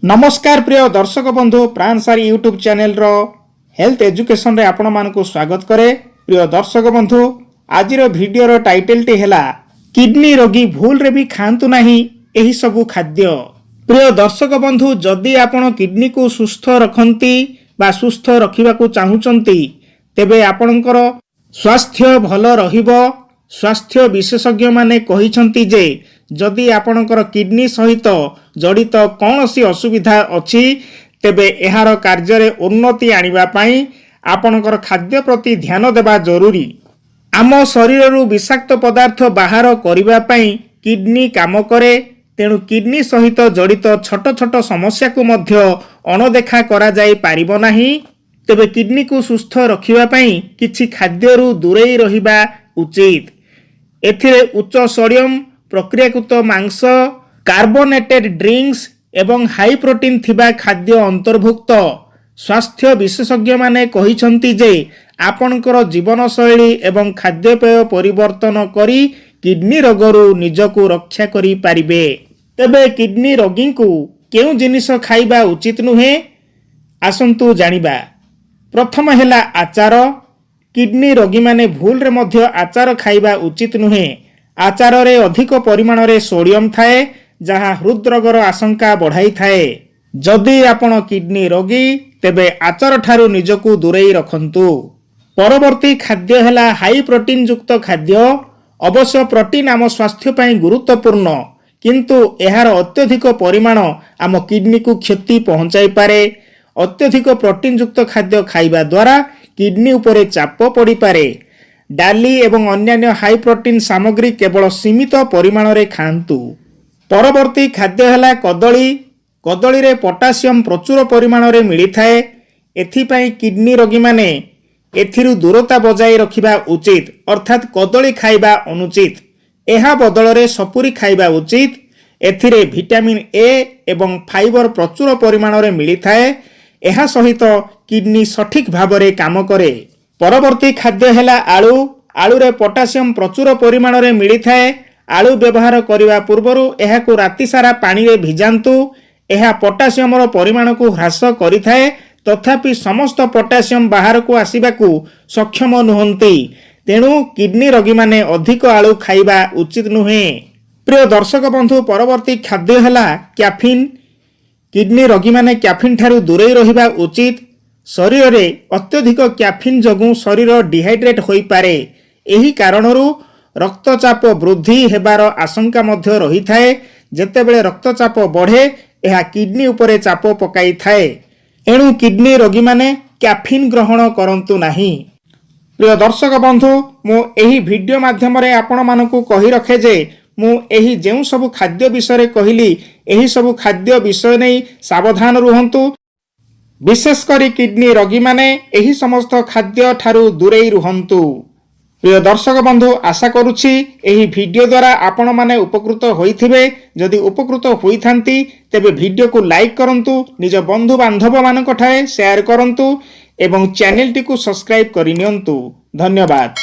नमस्कार प्रिय दर्शक बंधु प्राणसारी यूट्यूब चैनल रो हेल्थ एजुकेशन रे आपण मानकु स्वागत करे। प्रिय दर्शक बंधु आज वीडियो रो टाइटल टी हैला किडनी रोगी भूल रे भी खांतु नाही एही सबु खाद्य। प्रिय दर्शक बंधु जदि आपण किडनी को सुस्थ रखंती बा सुस्थ रखिबा को चाहुचंती तेबे आपणकर स्वास्थ्य भल रहिबो। स्वास्थ्य विशेषज्ञ माने कहिसंती जे जदि आपणकर किडनी सहित जड़ित कौनसी असुविधा अछि तेबे एहार कार्य रे उन्नति आनिबा पई आपणकर खाद्य प्रति ध्यान देबा जरूरी। आम शरीर रु विषाक्त पदार्थ बाहर करिबा पई किडनी काम करे। तेणु किडनी सहित जड़ित छोट छोट समस्या को मध्य अणदेखा करा जाई पारिबो नाही। तेबे किडनी को सुस्थ रखिबा पई किछि खाद्य रु दूरेई रहिबा उचित। एथिरे उच्च सोडियम प्रक्रियाकृत मांस कार्बोनेटेड ड्रिंक्स एवं हाई प्रोटीन थिबा खाद्य अंतर्भुक्त। स्वास्थ्य विशेषज्ञ माने कहिसंती जे आपणकर जीवन शैली एवं खाद्यपेय परिवर्तन करी किडनी रोगरू निजको रक्षा करि पारिबे। तेबे किडनी रोगी को केउ जिनिस खाइबा उचित नुहे आसंतु जानिबा। प्रथम हेला आचार। किडनी रोगी माने भूल रे मध्य आचार खाइबा उचित नुहे। आचार रे अधिक परिमाण रे सोडियम थाए जहाँ हृदरोगर आशंका बढ़ाई थाए। जदि आपण किडनी रोगी तेबे आचार ठारू निजको दूरेई रखंतु। परवर्ती खाद्य हेला हाई प्रोटीन युक्त खाद्य। अवश्य प्रोटीन आम स्वास्थ्य पई गुरुत्वपूर्ण किंतु एहार अत्यधिक परिमाण आम किडनी को क्षति पहुंचाई पारे। अत्यधिक प्रोटीन युक्त खाद्य खाइबा द्वारा किडनी उपरे चाप पड़ी पारे। डाली एवं अन्यान्य हाई प्रोटीन सामग्री केवल सीमित परिमाण रे खांतु। परवर्ती खाद्य हेला कदली। कदली रे पोटासियम प्रचुर परिमाण रे मिली थाए। एथिपाई किडनी रोगी माने एथिरु दूरता बजाई रखिबा उचित अर्थात कदली खाइबा अनुचित। एहा बदल रे सपुरी खाइबा उचित। एथिरे विटामिन ए एवं फाइबर प्रचुर परिमाण रे मिली थाए। एहा सहित किडनी सठिक भाबरे काम करे। परवर्ती खाद्य हेला आलू। आलू रे पोटासियम प्रचुर परिमाण रे मिली थाए। आलू व्यवहार करिवा पूर्वरु एहाकु राति सारा पानी रे भिजांतु। एहा पोटासियम रो परिमाण को ह्रास करिथाए तथापि समस्त पोटासियम बाहर को आसीबाकू सक्षम नुहंती। तेणु किडनी रोगी माने अधिक आलू खाइबा उचित नुहे। प्रिय दर्शक बंधु परवर्ती खाद्य हेला कैफीन। किडनी रोगी माने कैफीन ठारू दूरेई रहिबा उचित। शरीर रे अत्यधिक कैफीन जगु शरीर डिहाइड्रेट होई पारे। एही कारणरू रक्तचाप वृद्धि हेबार आशंका मध्य रही थाए। जेतेबेले रक्तचाप बढ़े एहा किडनी उपरे चाप पकाई थाए। एणु किडनी रोगी माने कैफीन ग्रहण करंतु नाही। प्रिय दर्शक बंधु मु एही वीडियो माध्यम रे आपण मानकु कहि रखे जे मु एही जेउ सब खाद्य विषय रे कहिली एही सब खाद्य विषय नै सावधान रुहंतु। विशेष करी किडनी रोगी माने एही समस्त खाद्य ठारू दूरेई रुहंतु। प्रिय दर्शक बंधु आशा करुछि एही वीडियो द्वारा आपण माने उपकृत होइथिबे। जदि उपकृत होइथांती तेबे वीडियो को लाइक करंतु, निज बंधु बांधव मानक ठारे शेयर करंतु एवं चैनल टी को सब्सक्राइब करि नियंतु। धन्यवाद।